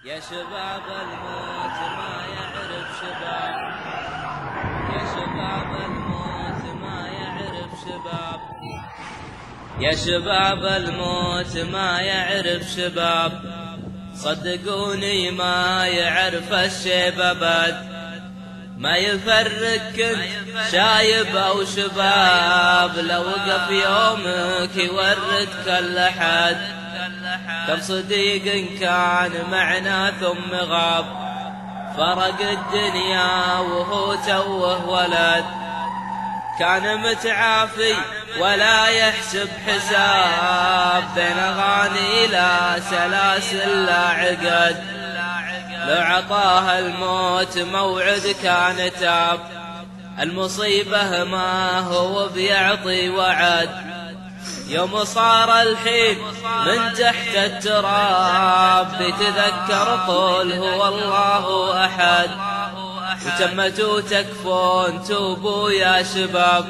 يا شباب الموت ما يعرف شباب، يا شباب الموت ما يعرف شباب، يا شباب الموت ما يعرف شباب، صدقوني ما يعرف الشيب أبد، ما يفرق كنت شايب أو شباب، لو وقف يومك يوردك الأحد، كم صديق كان معنا ثم غاب، فرق الدنيا وهو توه ولد، كان متعافي ولا يحسب حساب، بين أغاني لا سلاسل لا عقد، لو عطاه الموت موعد كان تاب، المصيبة ما هو بيعطي وعد، يوم صار الحين من تحت التراب، بتذكر قول هو الله أحد، وتمتوا تكفون توبوا يا شباب،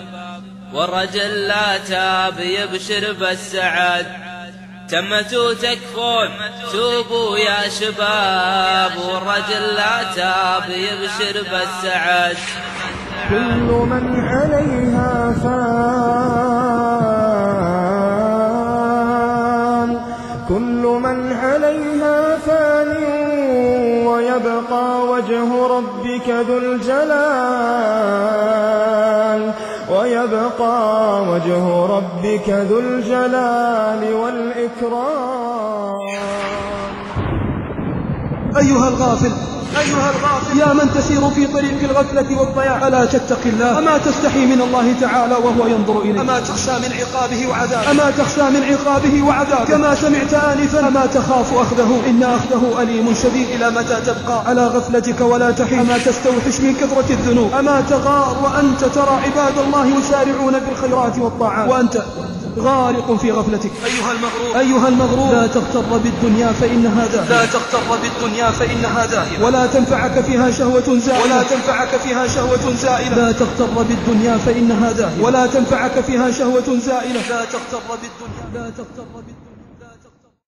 والرجل لا تاب يبشر بالسعد، تمتوا تكفون توبوا يا شباب، والرجل لا تاب يبشر بالسعد. كل من عليها فان، كل من عليها فان، ويبقى وجه ربك ذو الجلال، ويبقى وجه ربك ذو الجلال والإكرام. أيها الغافل، أيها الغافل، يا من تسير في طريق الغفلة والضياع، ألا تتق الله؟ أما تستحي من الله تعالى وهو ينظر إليك؟ أما تخشى من عقابه وعذابه؟ أما تخشى من عقابه وعذابه كما سمعت آنفا؟ أما تخاف أخذه؟ إن أخذه أليم شديد. إلى متى تبقى على غفلتك ولا تحين؟ أما تستوحش من كثرة الذنوب؟ أما تغار وأنت ترى عباد الله يسارعون بالخيرات والطاعات وأنت غارق في غفلتك؟ أيها المغرور، أيها المغرور، لا تغتر بالدنيا فإنها داهية، لا تغتر بالدنيا فإنها داهية، ولا تنفعك فيها شهوة زائلة، ولا تنفعك فيها شهوة زائلة، لا تغتر بالدنيا فإنها داهية، ولا تنفعك فيها شهوة زائلة، لا تغتر بالدنيا، لا تغتر بالدنيا.